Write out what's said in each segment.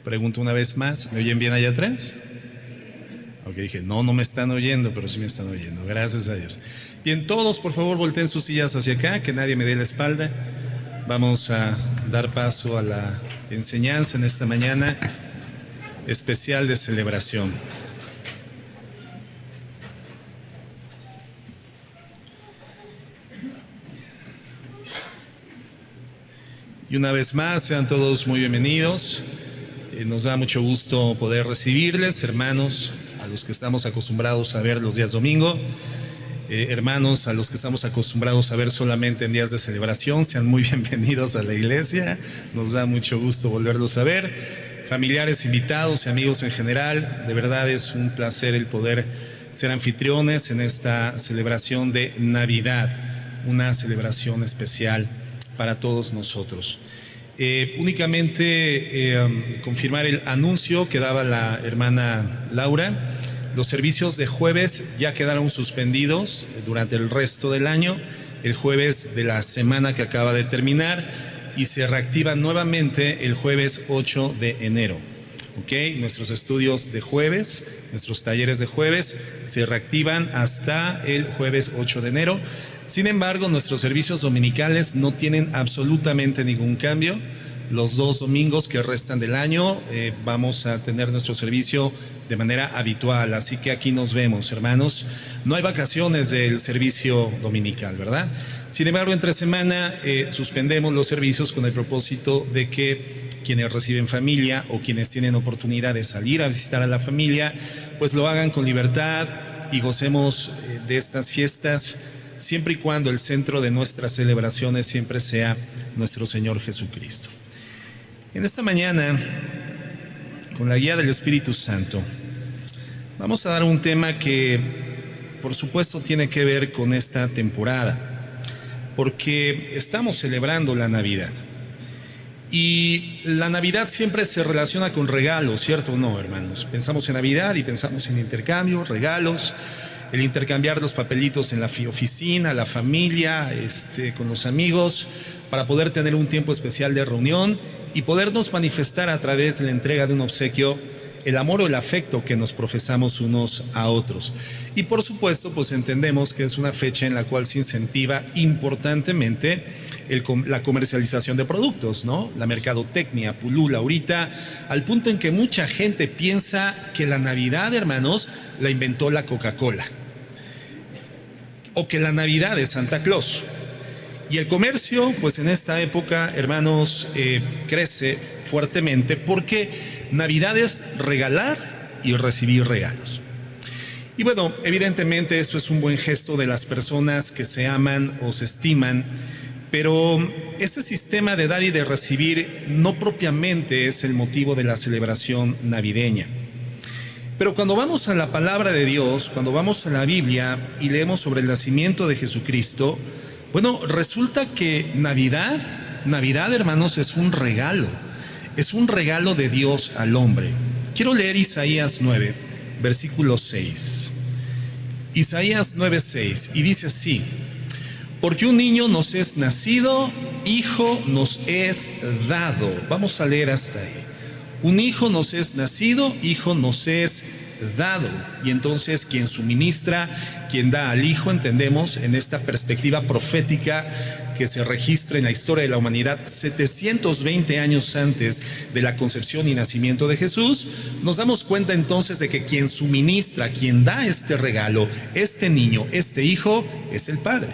Pregunto una vez más, ¿me oyen bien allá atrás? Ok, dije, no me están oyendo, pero sí me están oyendo, gracias a Dios. Bien, todos por favor volteen sus sillas hacia acá, que nadie me dé la espalda. Vamos a dar paso a la enseñanza en esta mañana especial de celebración. Y una vez más, sean todos muy bienvenidos. Nos da mucho gusto poder recibirles, hermanos, a los que estamos acostumbrados a ver los días domingo. Hermanos, a los que estamos acostumbrados a ver solamente en días de celebración, sean muy bienvenidos a la iglesia. Nos da mucho gusto volverlos a ver. Familiares, invitados y amigos en general, de verdad es un placer el poder ser anfitriones en esta celebración de Navidad, una celebración especial para todos nosotros. Únicamente confirmar el anuncio que daba la hermana Laura. Los servicios de jueves ya quedaron suspendidos durante el resto del año, el jueves de la semana que acaba de terminar, y se reactivan nuevamente el jueves 8 de enero. ¿Okay? Nuestros estudios de jueves, nuestros talleres de jueves se reactivan hasta el jueves 8 de enero. Sin embargo, nuestros servicios dominicales no tienen absolutamente ningún cambio. Los 2 domingos que restan del año vamos a tener nuestro servicio de manera habitual, así que aquí nos vemos, hermanos. No hay vacaciones del servicio dominical, ¿verdad? Sin embargo, entre semana suspendemos los servicios con el propósito de que quienes reciben familia o quienes tienen oportunidad de salir a visitar a la familia, pues lo hagan con libertad y gocemos de estas fiestas, siempre y cuando el centro de nuestras celebraciones siempre sea nuestro Señor Jesucristo. En esta mañana, con la guía del Espíritu Santo, vamos a dar un tema que, por supuesto, tiene que ver con esta temporada, porque estamos celebrando la Navidad. Y la Navidad siempre se relaciona con regalos, ¿cierto o no, hermanos? Pensamos en Navidad y pensamos en intercambio, regalos, el intercambiar los papelitos en la oficina, la familia, con los amigos, para poder tener un tiempo especial de reunión y podernos manifestar a través de la entrega de un obsequio el amor o el afecto que nos profesamos unos a otros. Y por supuesto, pues entendemos que es una fecha en la cual se incentiva importantemente la comercialización de productos, ¿no? La mercadotecnia pulula ahorita, al punto en que mucha gente piensa que la Navidad, hermanos, la inventó la Coca-Cola, o que la Navidad es Santa Claus. Y el comercio, pues en esta época, hermanos, crece fuertemente porque Navidad es regalar y recibir regalos. Y bueno, evidentemente esto es un buen gesto de las personas que se aman o se estiman, pero este sistema de dar y de recibir no propiamente es el motivo de la celebración navideña. Pero cuando vamos a la palabra de Dios, cuando vamos a la Biblia y leemos sobre el nacimiento de Jesucristo, bueno, resulta que Navidad, hermanos, es un regalo de Dios al hombre. Quiero leer Isaías 9, versículo 6. Isaías 9:6, y dice así: porque un niño nos es nacido, hijo nos es dado. Vamos a leer hasta ahí. Un hijo nos es nacido, hijo nos es dado. Y entonces quien suministra, quien da al hijo, entendemos en esta perspectiva profética que se registra en la historia de la humanidad 720 años antes de la concepción y nacimiento de Jesús, nos damos cuenta entonces de que quien suministra, quien da este regalo, este niño, este hijo, es el Padre.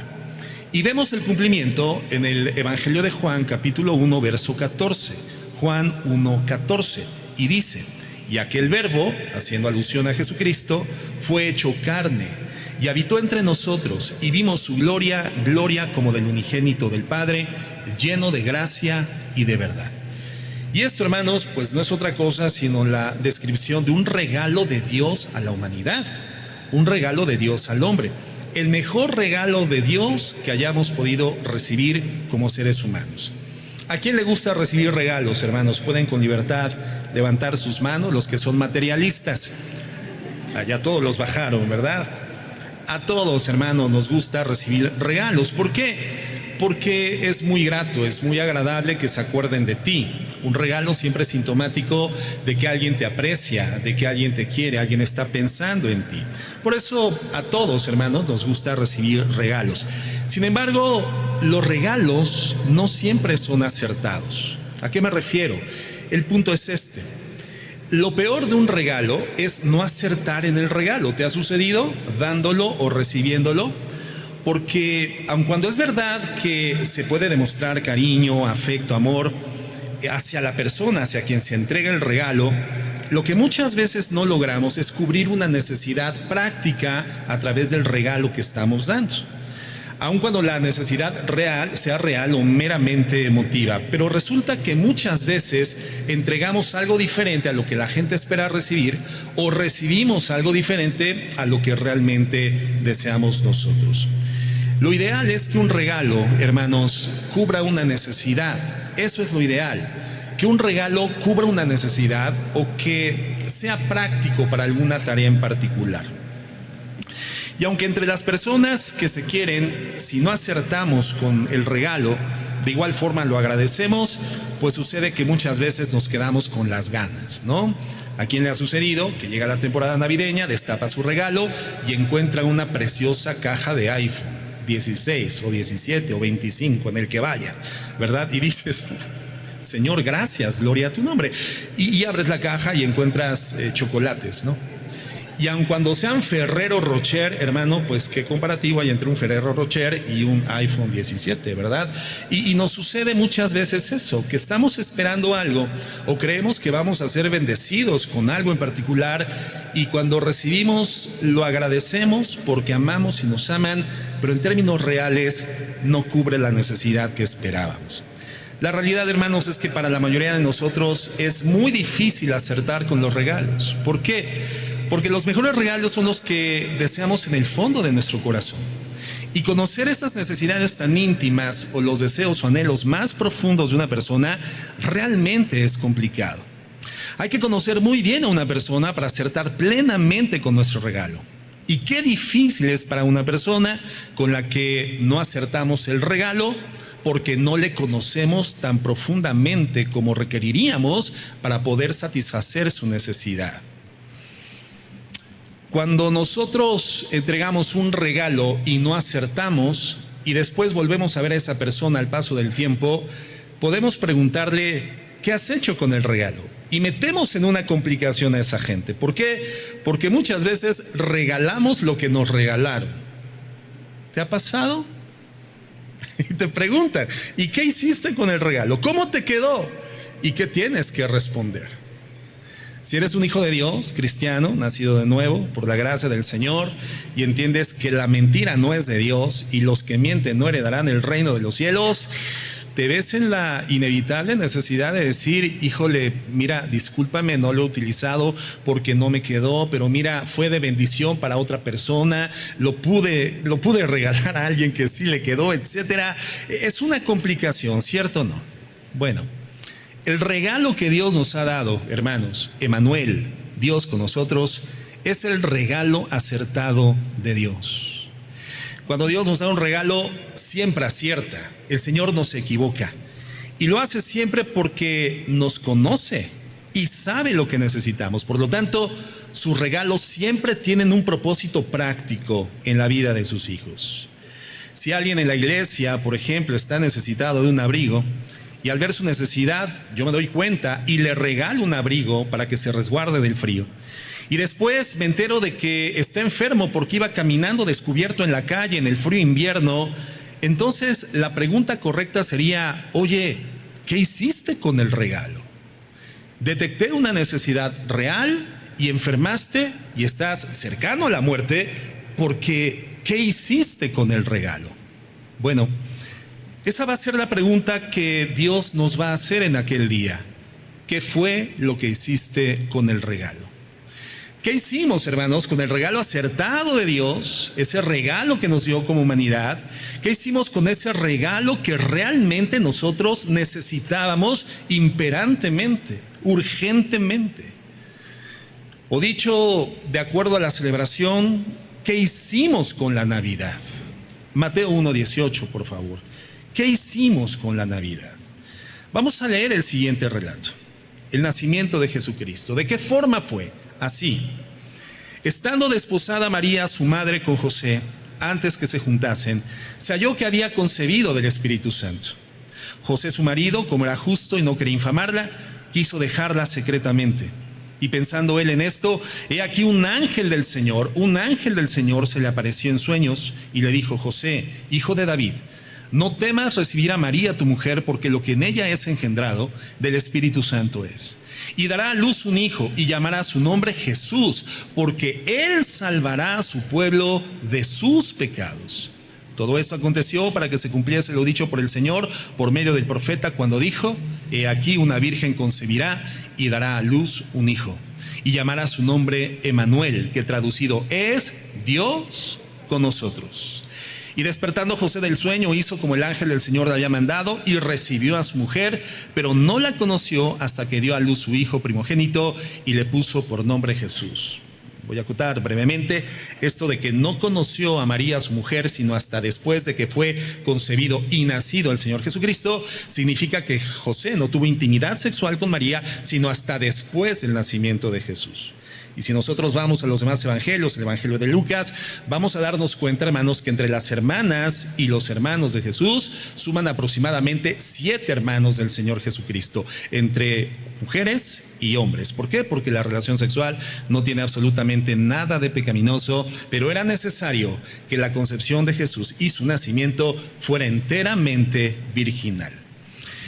Y vemos el cumplimiento en el Evangelio de Juan, capítulo 1, verso 14. Juan 1:14, y dice: y aquel verbo, haciendo alusión a Jesucristo, fue hecho carne y habitó entre nosotros, y vimos su gloria, gloria como del unigénito del Padre, lleno de gracia y de verdad. Y esto, hermanos, pues no es otra cosa sino la descripción de un regalo de Dios a la humanidad, un regalo de Dios al hombre, el mejor regalo de Dios que hayamos podido recibir como seres humanos. ¿A quién le gusta recibir regalos, hermanos? Pueden con libertad levantar sus manos los que son materialistas. Allá todos los bajaron, ¿verdad? A todos, hermanos, nos gusta recibir regalos. ¿Por qué? Porque es muy grato, es muy agradable que se acuerden de ti. Un regalo siempre es sintomático de que alguien te aprecia, de que alguien te quiere, alguien está pensando en ti. Por eso a todos, hermanos, nos gusta recibir regalos. Sin embargo, los regalos no siempre son acertados. ¿A qué me refiero? El punto es este. Lo peor de un regalo es no acertar en el regalo. ¿Te ha sucedido dándolo o recibiéndolo? Porque aun cuando es verdad que se puede demostrar cariño, afecto, amor hacia la persona, hacia quien se entrega el regalo, lo que muchas veces no logramos es cubrir una necesidad práctica a través del regalo que estamos dando. Aun cuando la necesidad real sea real o meramente emotiva, pero resulta que muchas veces entregamos algo diferente a lo que la gente espera recibir o recibimos algo diferente a lo que realmente deseamos nosotros. Lo ideal es que un regalo, hermanos, cubra una necesidad. Eso es lo ideal. Que un regalo cubra una necesidad o que sea práctico para alguna tarea en particular. Y aunque entre las personas que se quieren, si no acertamos con el regalo, de igual forma lo agradecemos, pues sucede que muchas veces nos quedamos con las ganas, ¿no? ¿A quién le ha sucedido que llega la temporada navideña, destapa su regalo y encuentra una preciosa caja de iPhone 16 o 17 o 25, en el que vaya, ¿verdad? Y dices, Señor, gracias, gloria a tu nombre. Y abres la caja y encuentras chocolates, ¿no? Y aun cuando sean Ferrero Rocher, hermano, pues qué comparativo hay entre un Ferrero Rocher y un iPhone 17, ¿verdad? Y nos sucede muchas veces eso, que estamos esperando algo o creemos que vamos a ser bendecidos con algo en particular y cuando recibimos lo agradecemos porque amamos y nos aman, pero en términos reales no cubre la necesidad que esperábamos. La realidad, hermanos, es que para la mayoría de nosotros es muy difícil acertar con los regalos. ¿Por qué? Porque los mejores regalos son los que deseamos en el fondo de nuestro corazón. Y conocer esas necesidades tan íntimas o los deseos o anhelos más profundos de una persona realmente es complicado. Hay que conocer muy bien a una persona para acertar plenamente con nuestro regalo. Y qué difícil es para una persona con la que no acertamos el regalo porque no le conocemos tan profundamente como requeriríamos para poder satisfacer su necesidad. Cuando nosotros entregamos un regalo y no acertamos y después volvemos a ver a esa persona al paso del tiempo, podemos preguntarle, ¿qué has hecho con el regalo? Y metemos en una complicación a esa gente. ¿Por qué? Porque muchas veces regalamos lo que nos regalaron. ¿Te ha pasado? Y te preguntan, ¿y qué hiciste con el regalo? ¿Cómo te quedó? ¿Y qué tienes que responder? Si eres un hijo de Dios, cristiano, nacido de nuevo por la gracia del Señor y entiendes que la mentira no es de Dios y los que mienten no heredarán el reino de los cielos, te ves en la inevitable necesidad de decir, híjole, mira, discúlpame, no lo he utilizado porque no me quedó, pero mira, fue de bendición para otra persona, lo pude regalar a alguien que sí le quedó, etcétera. Es una complicación, ¿cierto o no? Bueno, el regalo que Dios nos ha dado, hermanos, Emmanuel, Dios con nosotros, es el regalo acertado de Dios. Cuando Dios nos da un regalo, siempre acierta. El Señor no se equivoca. Y lo hace siempre porque nos conoce y sabe lo que necesitamos. Por lo tanto, sus regalos siempre tienen un propósito práctico en la vida de sus hijos. Si alguien en la iglesia, por ejemplo, está necesitado de un abrigo, y al ver su necesidad, yo me doy cuenta y le regalo un abrigo para que se resguarde del frío. Y después me entero de que está enfermo porque iba caminando descubierto en la calle en el frío invierno. Entonces la pregunta correcta sería, oye, ¿qué hiciste con el regalo? Detecté una necesidad real y enfermaste y estás cercano a la muerte porque ¿qué hiciste con el regalo? Bueno, esa va a ser la pregunta que Dios nos va a hacer en aquel día. ¿Qué fue lo que hiciste con el regalo? ¿Qué hicimos, hermanos, con el regalo acertado de Dios, ese regalo que nos dio como humanidad? ¿Qué hicimos con ese regalo que realmente nosotros necesitábamos imperantemente, urgentemente? O dicho de acuerdo a la celebración, ¿qué hicimos con la Navidad? Mateo 1:18, por favor. ¿Qué hicimos con la Navidad? Vamos a leer el siguiente relato. El nacimiento de Jesucristo. ¿De qué forma fue? Así. Estando desposada María, su madre, con José, antes que se juntasen, se halló que había concebido del Espíritu Santo. José, su marido, como era justo y no quería infamarla, quiso dejarla secretamente. Y pensando él en esto, he aquí un ángel del Señor se le apareció en sueños y le dijo: José, hijo de David, no temas recibir a María tu mujer, porque lo que en ella es engendrado del Espíritu Santo es. Y dará a luz un hijo y llamará su nombre Jesús, porque él salvará a su pueblo de sus pecados. Todo esto aconteció para que se cumpliese lo dicho por el Señor por medio del profeta, cuando dijo: he aquí una virgen concebirá y dará a luz un hijo, y llamará su nombre Emmanuel, que traducido es Dios con nosotros. Y despertando José del sueño, hizo como el ángel del Señor le había mandado y recibió a su mujer, pero no la conoció hasta que dio a luz su hijo primogénito y le puso por nombre Jesús. Voy a acotar brevemente esto de que no conoció a María, su mujer, sino hasta después de que fue concebido y nacido el Señor Jesucristo. Significa que José no tuvo intimidad sexual con María, sino hasta después del nacimiento de Jesús. Y si nosotros vamos a los demás evangelios, el evangelio de Lucas, vamos a darnos cuenta, hermanos, que entre las hermanas y los hermanos de Jesús suman aproximadamente 7 hermanos del Señor Jesucristo, entre mujeres y hombres. ¿Por qué? Porque la relación sexual no tiene absolutamente nada de pecaminoso, pero era necesario que la concepción de Jesús y su nacimiento fuera enteramente virginal.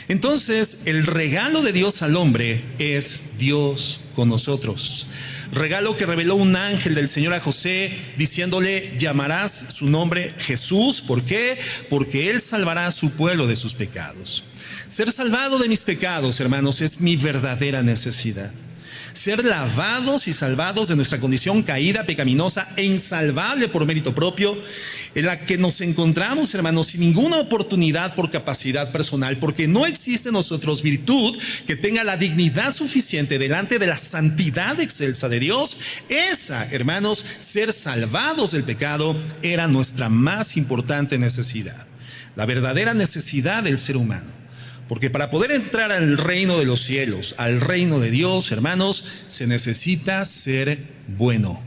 Entonces, el regalo de Dios al hombre es Dios con nosotros. Regalo que reveló un ángel del Señor a José, diciéndole: llamarás su nombre Jesús. ¿Por qué? Porque él salvará a su pueblo de sus pecados. Ser salvado de mis pecados, hermanos, es mi verdadera necesidad. Ser lavados y salvados de nuestra condición caída, pecaminosa e insalvable por mérito propio, en la que nos encontramos, hermanos, sin ninguna oportunidad por capacidad personal, porque no existe en nosotros virtud que tenga la dignidad suficiente delante de la santidad excelsa de Dios. Esa, hermanos, ser salvados del pecado, era nuestra más importante necesidad, la verdadera necesidad del ser humano. Porque para poder entrar al reino de los cielos, al reino de Dios, hermanos, se necesita ser bueno.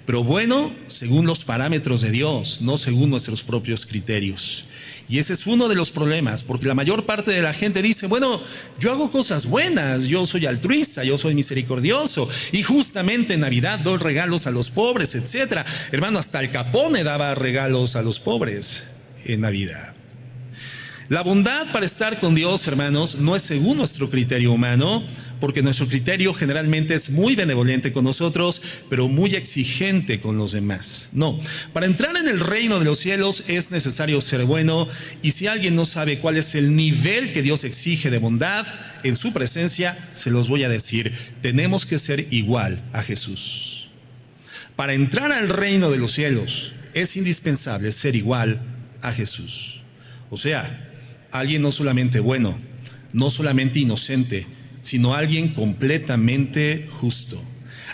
Pero bueno según los parámetros de Dios, no según nuestros propios criterios. Y ese es uno de los problemas, porque la mayor parte de la gente dice: bueno, yo hago cosas buenas, yo soy altruista, yo soy misericordioso, y justamente en Navidad doy regalos a los pobres, etc. Hermano, hasta Al Capone daba regalos a los pobres en Navidad. La bondad para estar con Dios, hermanos, no es según nuestro criterio humano, porque nuestro criterio generalmente es muy benevolente con nosotros, pero muy exigente con los demás. No, para entrar en el reino de los cielos es necesario ser bueno, y si alguien no sabe cuál es el nivel que Dios exige de bondad en su presencia, se los voy a decir: tenemos que ser igual a Jesús. Para entrar al reino de los cielos es indispensable ser igual a Jesús. O sea, alguien no solamente bueno, no solamente inocente, sino alguien completamente justo.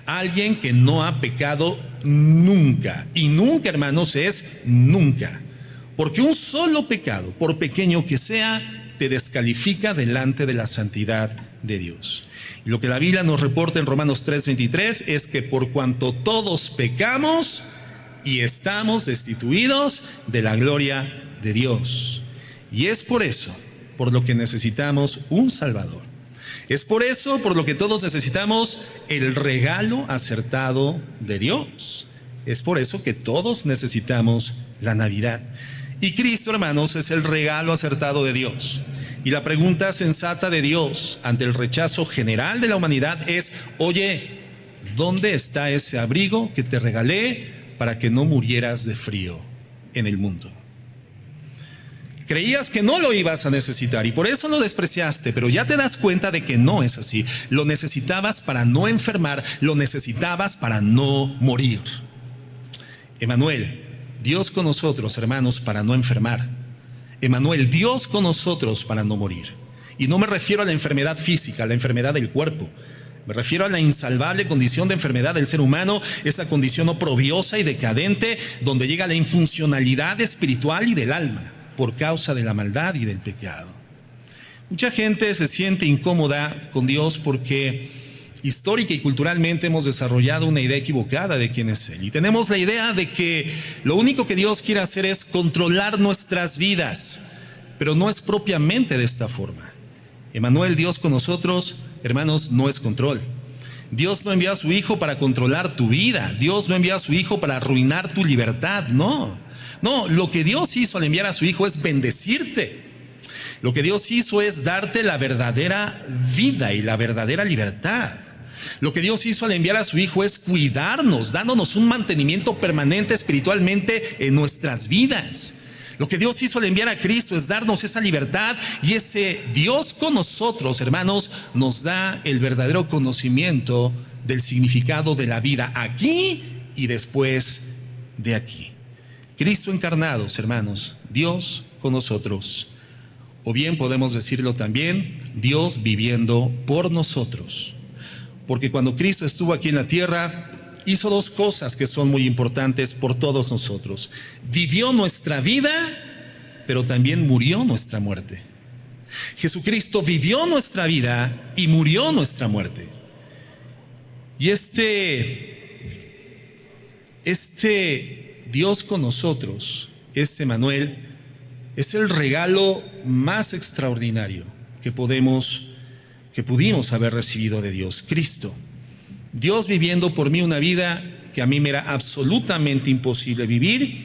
Alguien que no ha pecado nunca. Y nunca, hermanos, es nunca. Porque un solo pecado, por pequeño que sea, te descalifica delante de la santidad de Dios. Y lo que la Biblia nos reporta en Romanos 3:23 es que por cuanto todos pecamos y estamos destituidos de la gloria de Dios. Y es por eso por lo que necesitamos un Salvador. Es por eso por lo que todos necesitamos el regalo acertado de Dios. Es por eso que todos necesitamos la Navidad. Y Cristo, hermanos, es el regalo acertado de Dios. Y la pregunta sensata de Dios ante el rechazo general de la humanidad es: oye, ¿dónde está ese abrigo que te regalé para que no murieras de frío en el mundo? Creías que no lo ibas a necesitar y por eso lo despreciaste, pero ya te das cuenta de que no es así. Lo necesitabas para no enfermar, lo necesitabas para no morir. Emmanuel, Dios con nosotros, hermanos, para no enfermar. Emmanuel, Dios con nosotros para no morir. Y no me refiero a la enfermedad física, a la enfermedad del cuerpo. Me refiero a la insalvable condición de enfermedad del ser humano, esa condición oprobiosa y decadente donde llega la infuncionalidad espiritual y del alma. por causa de la maldad y del pecado. Mucha gente se siente incómoda con Dios porque histórica y culturalmente hemos desarrollado una idea equivocada de quién es Él. Y tenemos la idea de que lo único que Dios quiere hacer es controlar nuestras vidas, pero no es propiamente de esta forma. Emmanuel, Dios con nosotros, hermanos, no es control. Dios no envió a su Hijo para controlar tu vida. Dios no envió a su Hijo para arruinar tu libertad. No, lo que Dios hizo al enviar a su Hijo es bendecirte. Lo que Dios hizo es darte la verdadera vida y la verdadera libertad. Lo que Dios hizo al enviar a su Hijo es cuidarnos, dándonos un mantenimiento permanente espiritualmente en nuestras vidas. Lo que Dios hizo al enviar a Cristo es darnos esa libertad, y ese Dios con nosotros, hermanos, nos da el verdadero conocimiento del significado de la vida aquí y después de aquí. Cristo encarnados, hermanos, Dios con nosotros. O bien podemos decirlo también, Dios viviendo por nosotros. Porque cuando Cristo estuvo aquí en la tierra, hizo dos cosas que son muy importantes por todos nosotros. Vivió nuestra vida, pero también murió nuestra muerte. Jesucristo vivió nuestra vida y murió nuestra muerte. Y este Dios con nosotros, este Emmanuel, es el regalo más extraordinario que pudimos haber recibido de Dios, Cristo. Dios viviendo por mí una vida que a mí me era absolutamente imposible vivir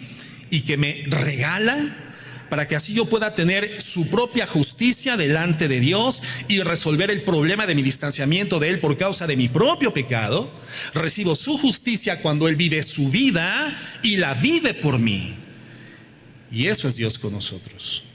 y que me regala para que así yo pueda tener su propia justicia delante de Dios y resolver el problema de mi distanciamiento de Él por causa de mi propio pecado. Recibo su justicia cuando Él vive su vida y la vive por mí. Y eso es Dios con nosotros.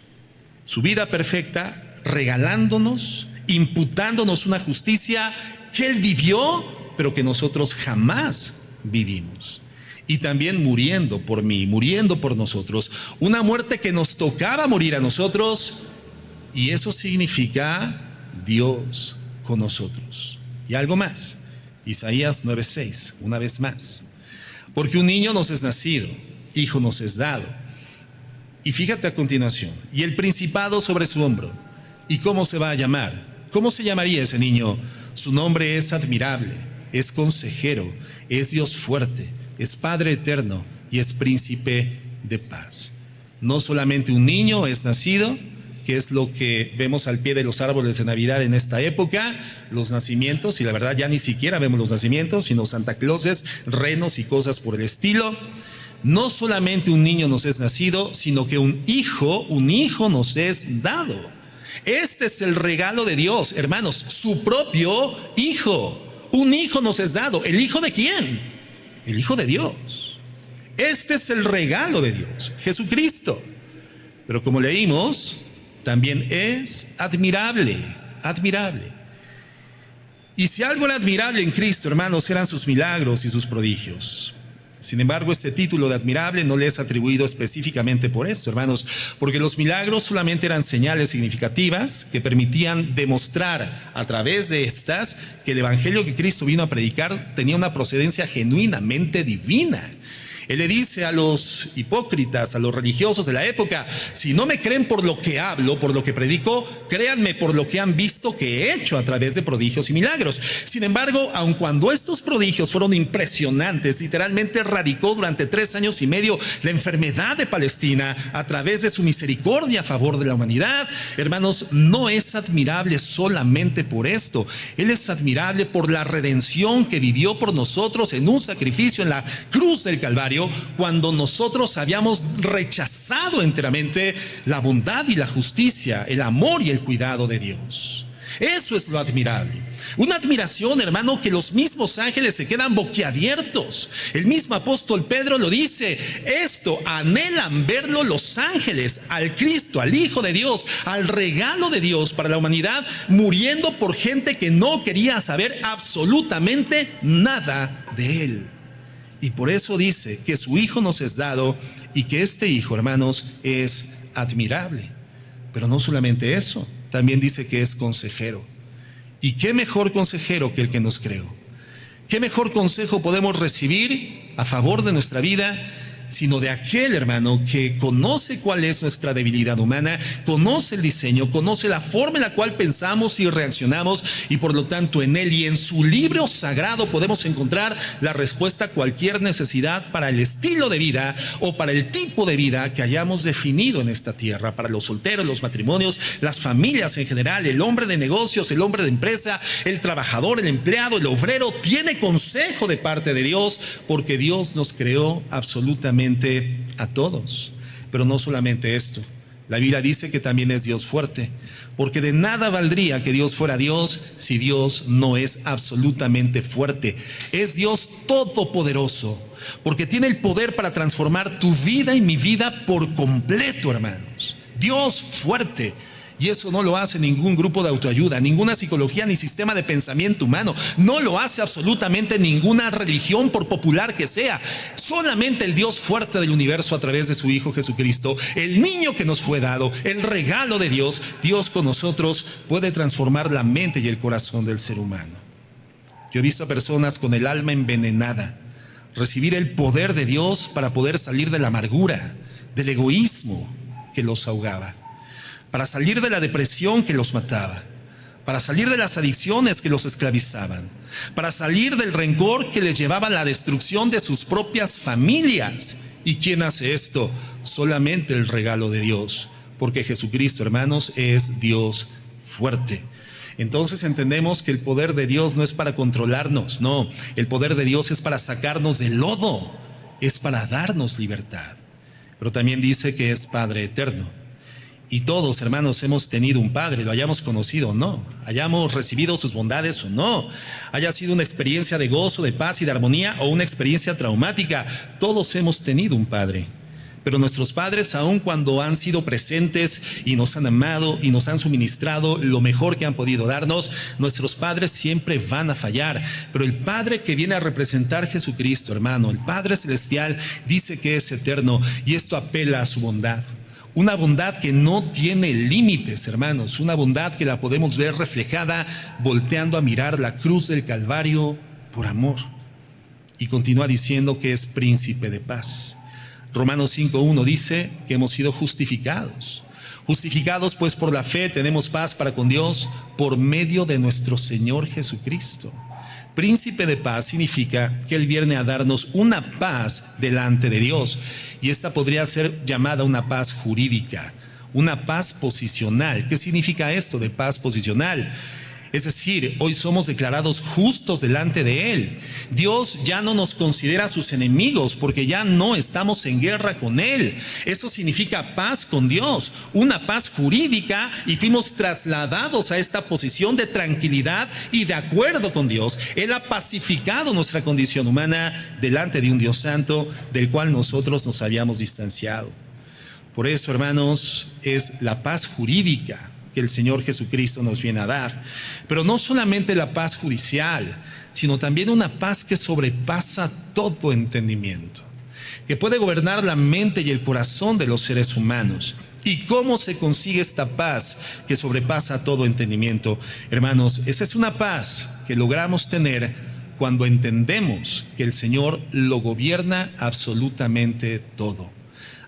Su vida perfecta, regalándonos, imputándonos una justicia que Él vivió, pero que nosotros jamás vivimos. Y también muriendo por mí, muriendo por nosotros. Una muerte que nos tocaba morir a nosotros, y eso significa Dios con nosotros. Y algo más, Isaías 9:6, una vez más. Porque un niño nos es nacido, hijo nos es dado. Y fíjate a continuación, y el principado sobre su hombro. ¿Y cómo se va a llamar? ¿Cómo se llamaría ese niño? Su nombre es admirable, es consejero, es Dios fuerte, es Padre eterno y es príncipe de paz. No solamente un niño es nacido, que es lo que vemos al pie de los árboles de Navidad en esta época, los nacimientos, y la verdad ya ni siquiera vemos los nacimientos, sino Santa Clauses, renos y cosas por el estilo. No solamente un niño nos es nacido, sino que un hijo nos es dado. Este es el regalo de Dios, hermanos, su propio hijo. Un hijo nos es dado. ¿El hijo de quién? El hijo de Dios. Este es el regalo de Dios, Jesucristo. Pero como leímos, también es admirable, admirable. Y si algo era admirable en Cristo, hermanos, eran sus milagros y sus prodigios. Sin embargo, este título de admirable no le es atribuido específicamente por esto, hermanos, porque los milagros solamente eran señales significativas que permitían demostrar a través de estas que el evangelio que Cristo vino a predicar tenía una procedencia genuinamente divina. Él le dice a los hipócritas, a los religiosos de la época: si no me creen por lo que hablo, por lo que predico, créanme por lo que han visto que he hecho a través de prodigios y milagros. Sin embargo, aun cuando estos prodigios fueron impresionantes, literalmente erradicó durante 3 años y medio la enfermedad de Palestina a través de su misericordia a favor de la humanidad. Hermanos, no es admirable solamente por esto. Él es admirable por la redención que vivió por nosotros en un sacrificio en la cruz del Calvario, cuando nosotros habíamos rechazado enteramente la bondad y la justicia, el amor y el cuidado de Dios. Eso es lo admirable. Una admiración, hermano, que los mismos ángeles se quedan boquiabiertos. El mismo apóstol Pedro lo dice: esto anhelan verlo los ángeles, al Cristo, al Hijo de Dios, al regalo de Dios para la humanidad, muriendo por gente que no quería saber absolutamente nada de Él. Y por eso dice que su Hijo nos es dado, y que este Hijo, hermanos, es admirable. Pero no solamente eso, también dice que es consejero. ¿Y qué mejor consejero que el que nos creó? ¿Qué mejor consejo podemos recibir a favor de nuestra vida sino de aquel, hermano, que conoce cuál es nuestra debilidad humana, conoce el diseño, conoce la forma en la cual pensamos y reaccionamos, y por lo tanto en él y en su libro sagrado podemos encontrar la respuesta a cualquier necesidad para el estilo de vida o para el tipo de vida que hayamos definido en esta tierra, para los solteros, los matrimonios, las familias en general, el hombre de negocios, el hombre de empresa, el trabajador, el empleado, el obrero. Tiene consejo de parte de Dios, porque Dios nos creó absolutamente a todos. Pero no solamente esto, la Biblia dice que también es Dios fuerte, porque de nada valdría que Dios fuera Dios si Dios no es absolutamente fuerte. Es Dios todopoderoso, porque tiene el poder para transformar tu vida y mi vida por completo, hermanos. Dios fuerte. Y eso no lo hace ningún grupo de autoayuda, ninguna psicología ni sistema de pensamiento humano. No lo hace absolutamente ninguna religión, por popular que sea. Solamente el Dios fuerte del universo, a través de su Hijo Jesucristo, el niño que nos fue dado, el regalo de Dios, Dios con nosotros, puede transformar la mente y el corazón del ser humano. Yo he visto a personas con el alma envenenada recibir el poder de Dios para poder salir de la amargura, del egoísmo que los ahogaba, para salir de la depresión que los mataba, para salir de las adicciones que los esclavizaban, para salir del rencor que les llevaba a la destrucción de sus propias familias. ¿Y quién hace esto? Solamente el regalo de Dios, porque Jesucristo, hermanos, es Dios fuerte. Entonces entendemos que el poder de Dios no es para controlarnos, no, el poder de Dios es para sacarnos del lodo, es para darnos libertad. Pero también dice que es Padre eterno. Y todos, hermanos, hemos tenido un padre, lo hayamos conocido o no, hayamos recibido sus bondades o no, haya sido una experiencia de gozo, de paz y de armonía o una experiencia traumática. Todos hemos tenido un padre. Pero nuestros padres, aun cuando han sido presentes y nos han amado y nos han suministrado lo mejor que han podido darnos, nuestros padres siempre van a fallar. Pero el Padre que viene a representar Jesucristo, hermano, el Padre Celestial, dice que es eterno, y esto apela a su bondad. Una bondad que no tiene límites, hermanos. Una bondad que la podemos ver reflejada volteando a mirar la cruz del Calvario por amor. Y continúa diciendo que es príncipe de paz. Romanos 5:1 dice que hemos sido justificados. Justificados pues por la fe tenemos paz para con Dios por medio de nuestro Señor Jesucristo. Príncipe de paz significa que Él viene a darnos una paz delante de Dios. Y esta podría ser llamada una paz jurídica, una paz posicional. ¿Qué significa esto de paz posicional? Es decir, hoy somos declarados justos delante de Él. Dios ya no nos considera sus enemigos porque ya no estamos en guerra con Él. Eso significa paz con Dios, una paz jurídica, y fuimos trasladados a esta posición de tranquilidad y de acuerdo con Dios. Él ha pacificado nuestra condición humana delante de un Dios santo del cual nosotros nos habíamos distanciado. Por eso, hermanos, es la paz jurídica que el Señor Jesucristo nos viene a dar. Pero no solamente la paz judicial, sino también una paz que sobrepasa todo entendimiento, que puede gobernar la mente y el corazón de los seres humanos. ¿Y cómo se consigue esta paz que sobrepasa todo entendimiento? Hermanos, esa es una paz que logramos tener cuando entendemos que el Señor lo gobierna absolutamente todo.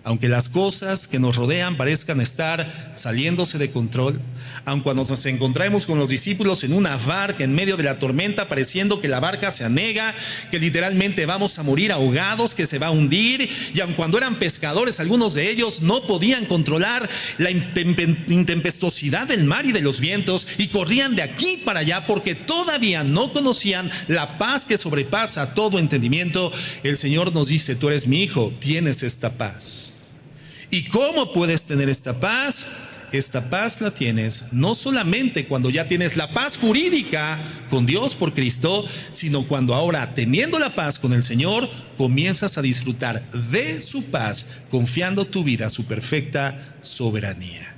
Aunque las cosas que nos rodean parezcan estar saliéndose de control, aun cuando nos encontremos con los discípulos en una barca en medio de la tormenta, pareciendo que la barca se anega, que literalmente vamos a morir ahogados, que se va a hundir, y aun cuando eran pescadores, algunos de ellos no podían controlar la intempestuosidad del mar y de los vientos, y corrían de aquí para allá porque todavía no conocían la paz que sobrepasa todo entendimiento. El Señor nos dice: tú eres mi hijo, tienes esta paz. ¿Y cómo puedes tener esta paz? Esta paz la tienes no solamente cuando ya tienes la paz jurídica con Dios por Cristo, sino cuando ahora, teniendo la paz con el Señor, comienzas a disfrutar de su paz, confiando tu vida a su perfecta soberanía.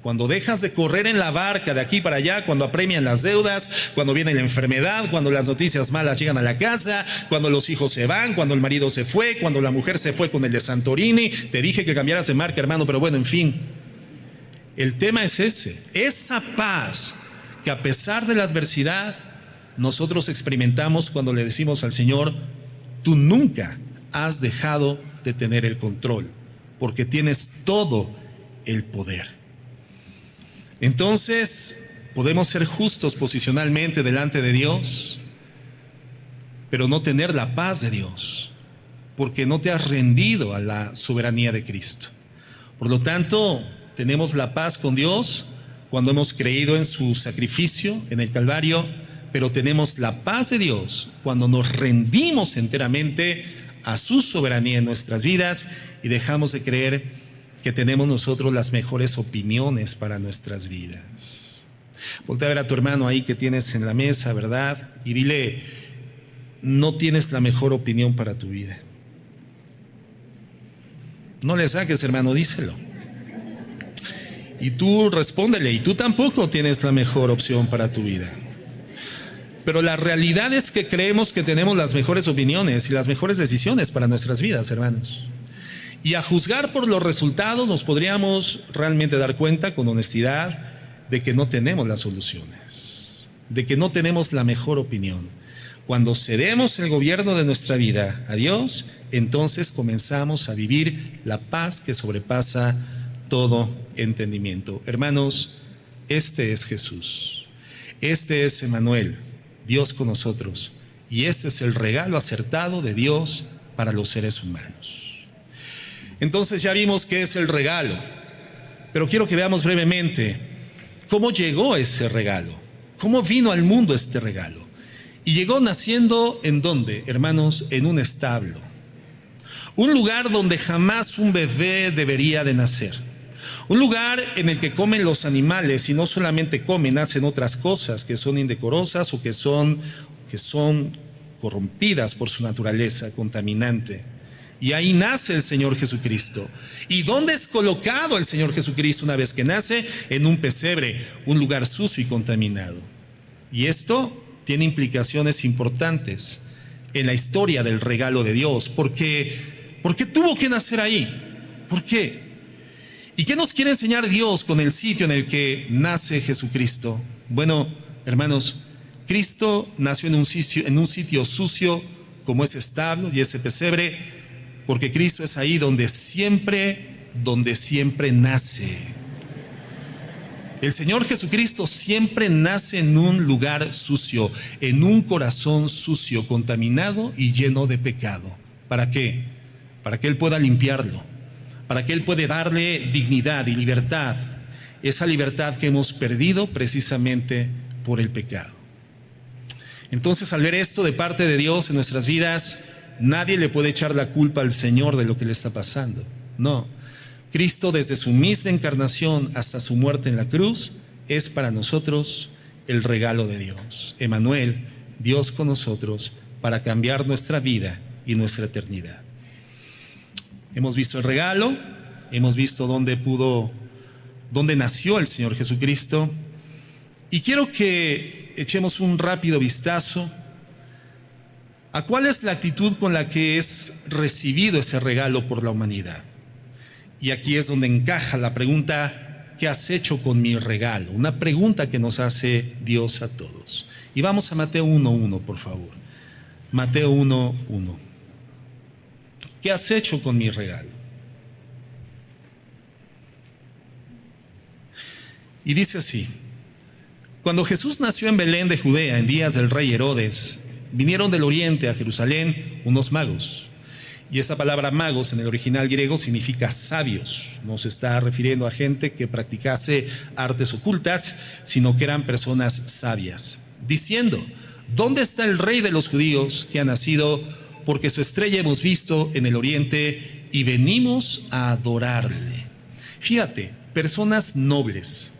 Cuando dejas de correr en la barca de aquí para allá, cuando apremian las deudas, cuando viene la enfermedad, cuando las noticias malas llegan a la casa, cuando los hijos se van, cuando el marido se fue, cuando la mujer se fue con el de Santorini. Te dije que cambiaras de marca, hermano, pero bueno, en fin. El tema es ese, esa paz que a pesar de la adversidad nosotros experimentamos cuando le decimos al Señor: tú nunca has dejado de tener el control, porque tienes todo el poder. Entonces, podemos ser justos posicionalmente delante de Dios, pero no tener la paz de Dios, porque no te has rendido a la soberanía de Cristo. Por lo tanto, tenemos la paz con Dios cuando hemos creído en su sacrificio en el Calvario, pero tenemos la paz de Dios cuando nos rendimos enteramente a su soberanía en nuestras vidas y dejamos de creer que tenemos nosotros las mejores opiniones para nuestras vidas. Voltea a ver a tu hermano ahí que tienes en la mesa, ¿verdad? Y dile: no tienes la mejor opinión para tu vida. No le saques, hermano, díselo. Y tú respóndele: y tú tampoco tienes la mejor opción para tu vida. Pero la realidad es que creemos que tenemos las mejores opiniones y las mejores decisiones para nuestras vidas, hermanos. Y a juzgar por los resultados nos podríamos realmente dar cuenta con honestidad de que no tenemos las soluciones, de que no tenemos la mejor opinión. Cuando cedemos el gobierno de nuestra vida a Dios, entonces comenzamos a vivir la paz que sobrepasa todo entendimiento. Hermanos, este es Jesús, este es Emmanuel, Dios con nosotros, y este es el regalo acertado de Dios para los seres humanos. Entonces ya vimos qué es el regalo, pero quiero que veamos brevemente cómo llegó ese regalo, cómo vino al mundo este regalo. Y llegó naciendo ¿en dónde, hermanos? En un establo, un lugar donde jamás un bebé debería de nacer, un lugar en el que comen los animales, y no solamente comen, hacen otras cosas que son indecorosas o que son corrompidas por su naturaleza contaminante. Y ahí nace el Señor Jesucristo. ¿Y dónde es colocado el Señor Jesucristo una vez que nace? En un pesebre, un lugar sucio y contaminado. Y esto tiene implicaciones importantes en la historia del regalo de Dios. ¿Por qué tuvo que nacer ahí? ¿Por qué? ¿Y qué nos quiere enseñar Dios con el sitio en el que nace Jesucristo? Bueno, hermanos, Cristo nació en un sitio sucio como ese establo y ese pesebre, porque Cristo es ahí donde siempre nace. El Señor Jesucristo siempre nace en un lugar sucio, en un corazón sucio, contaminado y lleno de pecado. ¿Para qué? Para que Él pueda limpiarlo, para que Él pueda darle dignidad y libertad, esa libertad que hemos perdido precisamente por el pecado. Entonces, al ver esto de parte de Dios en nuestras vidas, nadie le puede echar la culpa al Señor de lo que le está pasando. No. Cristo, desde su misma encarnación hasta su muerte en la cruz, es para nosotros el regalo de Dios. Emmanuel, Dios con nosotros, para cambiar nuestra vida y nuestra eternidad. Hemos visto el regalo, hemos visto dónde nació el Señor Jesucristo, y quiero que echemos un rápido vistazo a cuál es la actitud con la que es recibido ese regalo por la humanidad. Y aquí es donde encaja la pregunta: ¿qué has hecho con mi regalo? Una pregunta que nos hace Dios a todos. Y vamos a Mateo 1:1, por favor. Mateo 1:1. ¿Qué has hecho con mi regalo? Y dice así: cuando Jesús nació en Belén de Judea en días del rey Herodes, vinieron del oriente a Jerusalén unos magos. Y esa palabra magos en el original griego significa sabios. No se está refiriendo a gente que practicase artes ocultas, sino que eran personas sabias, diciendo: ¿dónde está el rey de los judíos que ha nacido? Porque su estrella hemos visto en el oriente y venimos a adorarle. Fíjate, personas nobles,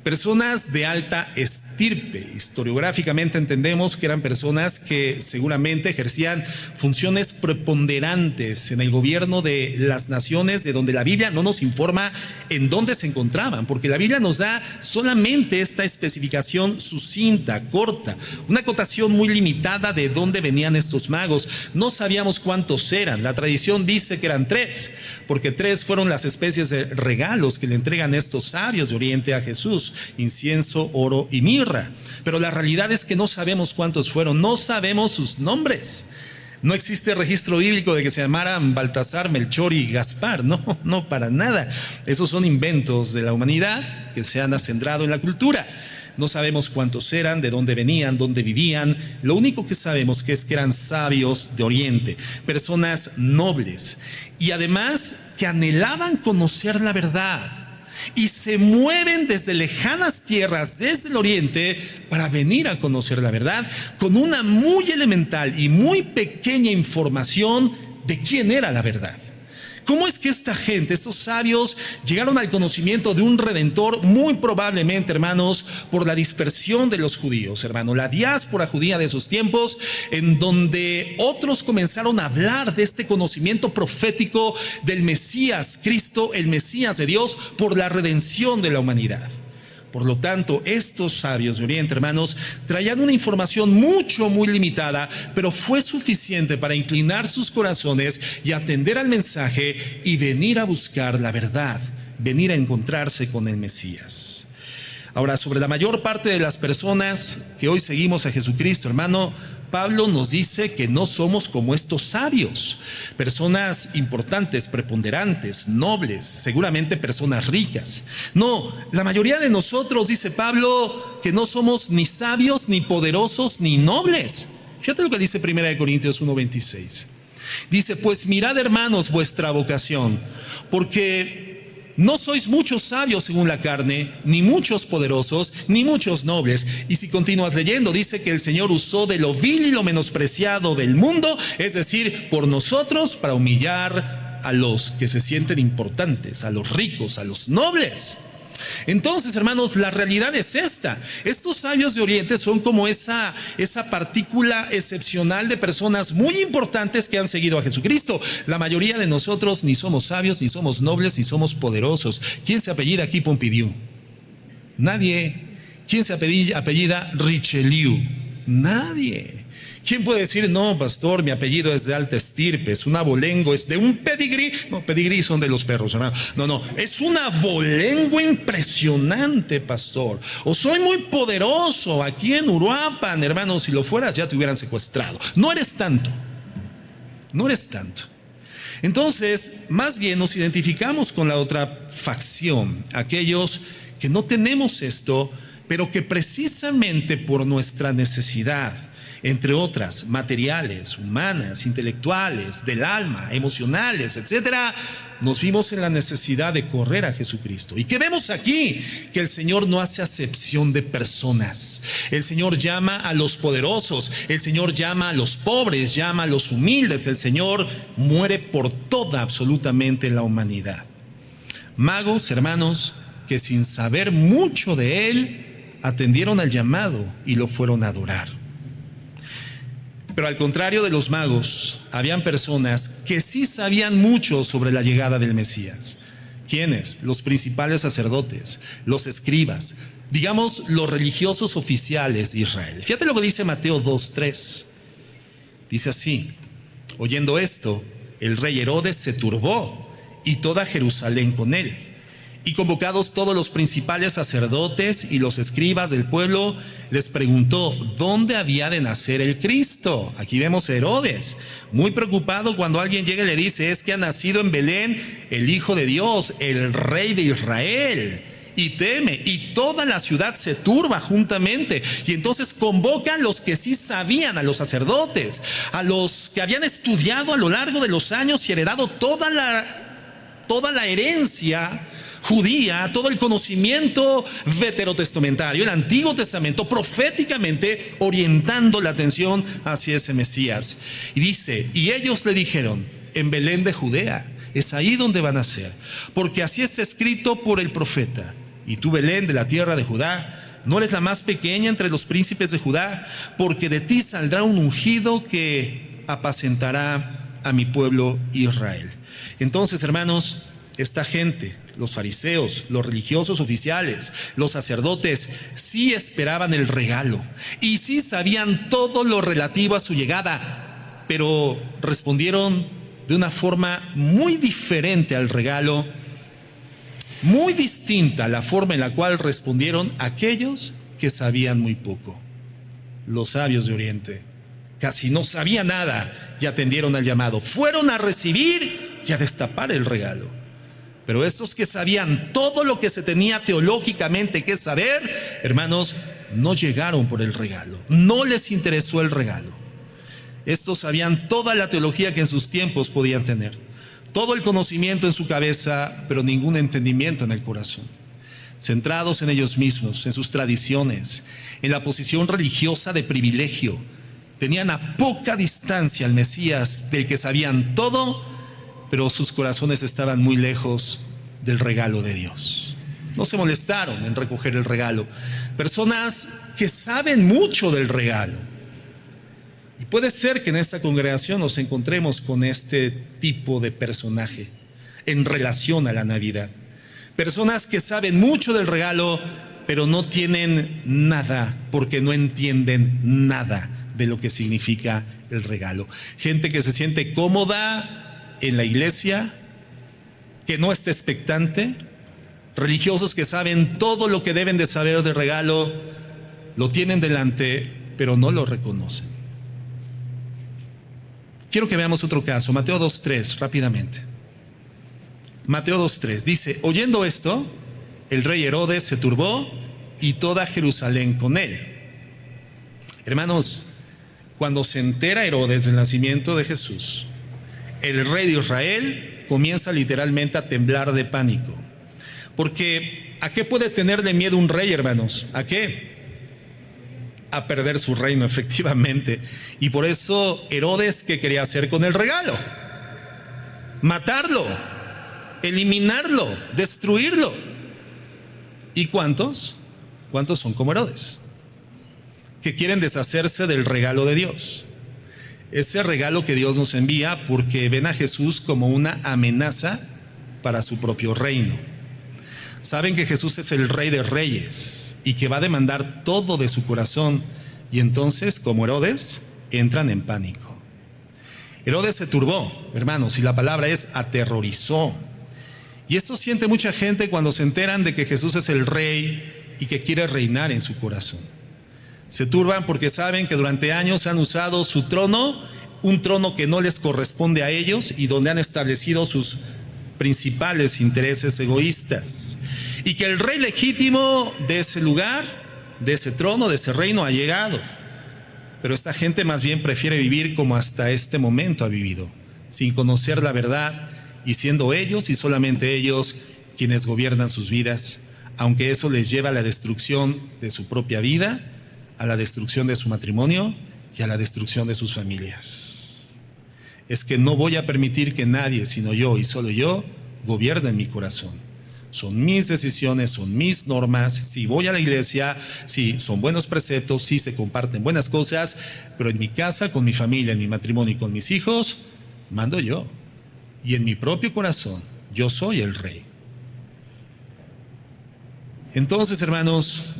personas de alta estirpe. Historiográficamente entendemos que eran personas que seguramente ejercían funciones preponderantes en el gobierno de las naciones, de donde la Biblia no nos informa en dónde se encontraban, porque la Biblia nos da solamente esta especificación sucinta, corta, una acotación muy limitada de dónde venían estos magos. No sabíamos cuántos eran. La tradición dice que eran 3, porque 3 fueron las especies de regalos que le entregan estos sabios de Oriente a Jesús: incienso, oro y mirra. Pero la realidad es que no sabemos cuántos fueron, no sabemos sus nombres. No existe registro bíblico de que se llamaran Baltasar, Melchor y Gaspar. No, no, para nada. Esos son inventos de la humanidad que se han acendrado en la cultura. No sabemos cuántos eran, de dónde venían, dónde vivían. Lo único que sabemos es que eran sabios de Oriente, personas nobles y además que anhelaban conocer la verdad y se mueven desde lejanas tierras, desde el Oriente, para venir a conocer la verdad con una muy elemental y muy pequeña información de quién era la verdad. ¿Cómo es que esta gente, estos sabios, llegaron al conocimiento de un redentor? Muy probablemente, hermanos, por la dispersión de los judíos, hermano, la diáspora judía de esos tiempos, en donde otros comenzaron a hablar de este conocimiento profético del Mesías, Cristo, el Mesías de Dios, por la redención de la humanidad. Por lo tanto, estos sabios de Oriente, hermanos, traían una información muy limitada, pero fue suficiente para inclinar sus corazones y atender al mensaje y venir a buscar la verdad, venir a encontrarse con el Mesías. Ahora, sobre la mayor parte de las personas que hoy seguimos a Jesucristo, hermano, Pablo nos dice que no somos como estos sabios, personas importantes, preponderantes, nobles, seguramente personas ricas. No, la mayoría de nosotros, dice Pablo, que no somos ni sabios, ni poderosos, ni nobles. Fíjate lo que dice 1 Corintios 1:26. Dice, pues mirad, hermanos, vuestra vocación, porque no sois muchos sabios según la carne, ni muchos poderosos, ni muchos nobles. Y si continúas leyendo, dice que el Señor usó de lo vil y lo menospreciado del mundo, es decir, por nosotros, para humillar a los que se sienten importantes, a los ricos, a los nobles. Entonces, hermanos, la realidad es esta. Estos sabios de Oriente son como esa partícula excepcional de personas muy importantes que han seguido a Jesucristo. La mayoría de nosotros ni somos sabios, ni somos nobles, ni somos poderosos. ¿Quién se apellida aquí Pompidou? Nadie. ¿Quién se apellida Richelieu? Nadie. ¿Quién puede decir, no, pastor, mi apellido es de alta estirpe, es un abolengo, es de un pedigrí? No, pedigrí son de los perros, hermano. No, es un abolengo impresionante, pastor. O soy muy poderoso aquí en Uruapan, hermano, si lo fueras ya te hubieran secuestrado. No eres tanto. Entonces, más bien nos identificamos con la otra facción, aquellos que no tenemos esto, pero que precisamente por nuestra necesidad, entre otras, materiales, humanas, intelectuales, del alma, emocionales, etcétera, nos vimos en la necesidad de correr a Jesucristo. ¿Y qué vemos aquí? Que el Señor no hace acepción de personas. El Señor llama a los poderosos, el Señor llama a los pobres, llama a los humildes. El Señor muere por toda, absolutamente, la humanidad. Magos, hermanos, que sin saber mucho de Él, atendieron al llamado y lo fueron a adorar. Pero al contrario de los magos, habían personas que sí sabían mucho sobre la llegada del Mesías. ¿Quiénes? Los principales sacerdotes, los escribas, digamos los religiosos oficiales de Israel. Fíjate lo que dice Mateo 2:3. Dice así: oyendo esto, el rey Herodes se turbó y toda Jerusalén con él. Y convocados todos los principales sacerdotes y los escribas del pueblo, les preguntó dónde había de nacer el Cristo. Aquí vemos a Herodes, muy preocupado cuando alguien llega y le dice, es que ha nacido en Belén el Hijo de Dios, el Rey de Israel. Y teme, y toda la ciudad se turba juntamente. Y entonces convocan los que sí sabían, a los sacerdotes, a los que habían estudiado a lo largo de los años y heredado toda la herencia judía, todo el conocimiento veterotestamentario, el Antiguo Testamento, proféticamente orientando la atención hacia ese Mesías. Y dice, y ellos le dijeron, en Belén de Judea, es ahí donde van a nacer, porque así está escrito por el profeta. Y tú, Belén, de la tierra de Judá, no eres la más pequeña entre los príncipes de Judá, porque de ti saldrá un ungido que apacentará a mi pueblo Israel. Entonces, hermanos, esta gente, los fariseos, los religiosos oficiales, los sacerdotes, sí esperaban el regalo y sí sabían todo lo relativo a su llegada, pero respondieron de una forma muy diferente al regalo, muy distinta a la forma en la cual respondieron aquellos que sabían muy poco, los sabios de Oriente. Casi no sabía nada y atendieron al llamado. Fueron a recibir y a destapar el regalo. Pero estos que sabían todo lo que se tenía teológicamente que saber, hermanos, no llegaron por el regalo. No les interesó el regalo. Estos sabían toda la teología que en sus tiempos podían tener. Todo el conocimiento en su cabeza, pero ningún entendimiento en el corazón. Centrados en ellos mismos, en sus tradiciones, en la posición religiosa de privilegio, tenían a poca distancia al Mesías del que sabían todo, pero sus corazones estaban muy lejos del regalo de Dios. No se molestaron en recoger el regalo. Personas que saben mucho del regalo. Y puede ser que en esta congregación nos encontremos con este tipo de personaje en relación a la Navidad. Personas que saben mucho del regalo, pero no tienen nada porque no entienden nada de lo que significa el regalo. Gente que se siente cómoda en la iglesia, que no está expectante. Religiosos que saben todo lo que deben de saber del regalo, lo tienen delante, pero no lo reconocen. Quiero que veamos otro caso, Mateo 2:3, rápidamente. Mateo 2:3 dice: oyendo esto, el rey Herodes se turbó y toda Jerusalén con él. Hermanos, cuando se entera Herodes del nacimiento de Jesús, el rey de Israel comienza literalmente a temblar de pánico. Porque ¿a qué puede tenerle miedo un rey, hermanos? ¿A qué? A perder su reino, efectivamente. Y por eso Herodes, ¿qué quería hacer con el regalo? Matarlo, eliminarlo, destruirlo. ¿Y cuántos? ¿Cuántos son como Herodes? Que quieren deshacerse del regalo de Dios. Ese regalo que Dios nos envía porque ven a Jesús como una amenaza para su propio reino. Saben que Jesús es el Rey de Reyes y que va a demandar todo de su corazón. Y entonces, como Herodes, entran en pánico. Herodes se turbó, hermanos, y la palabra es aterrorizó. Y esto siente mucha gente cuando se enteran de que Jesús es el Rey y que quiere reinar en su corazón. Se turban porque saben que durante años han usado su trono, un trono que no les corresponde a ellos y donde han establecido sus principales intereses egoístas. Y que el rey legítimo de ese lugar, de ese trono, de ese reino ha llegado. Pero esta gente más bien prefiere vivir como hasta este momento ha vivido, sin conocer la verdad y siendo ellos y solamente ellos quienes gobiernan sus vidas, aunque eso les lleva a la destrucción de su propia vida, a la destrucción de su matrimonio y a la destrucción de sus familias. Es que no voy a permitir que nadie, sino yo y solo yo, gobierne en mi corazón. Son mis decisiones, son mis normas. Si voy a la iglesia, sí, son buenos preceptos, sí se comparten buenas cosas, pero en mi casa, con mi familia, en mi matrimonio y con mis hijos, mando yo. Y en mi propio corazón, yo soy el rey. Entonces, hermanos,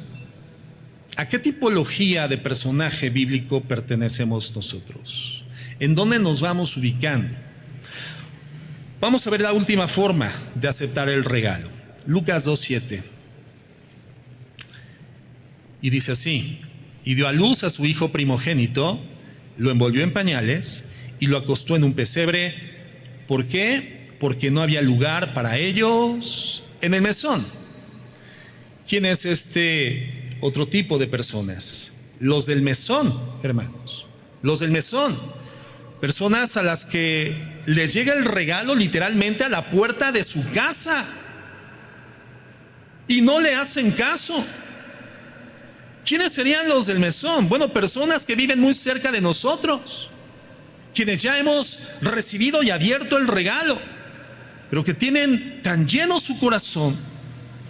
¿a qué tipología de personaje bíblico pertenecemos nosotros? ¿En dónde nos vamos ubicando? Vamos a ver la última forma de aceptar el regalo. Lucas 2:7. Y dice así: y dio a luz a su hijo primogénito, lo envolvió en pañales y lo acostó en un pesebre. ¿Por qué? Porque no había lugar para ellos en el mesón. ¿Quién es este otro tipo de personas? Los del mesón, hermanos. Los del mesón. Personas a las que les llega el regalo literalmente a la puerta de su casa y no le hacen caso. ¿Quiénes serían los del mesón? Bueno, personas que viven muy cerca de nosotros, quienes ya hemos recibido y abierto el regalo, pero que tienen tan lleno su corazón,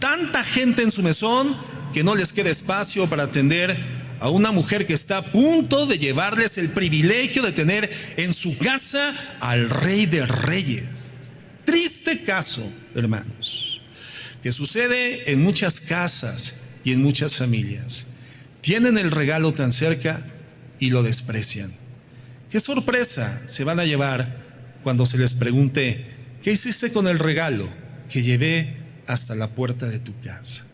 tanta gente en su mesón, que no les queda espacio para atender a una mujer que está a punto de llevarles el privilegio de tener en su casa al Rey de Reyes. Triste caso, hermanos, que sucede en muchas casas y en muchas familias. Tienen el regalo tan cerca y lo desprecian. Qué sorpresa se van a llevar cuando se les pregunte: ¿qué hiciste con el regalo que llevé hasta la puerta de tu casa?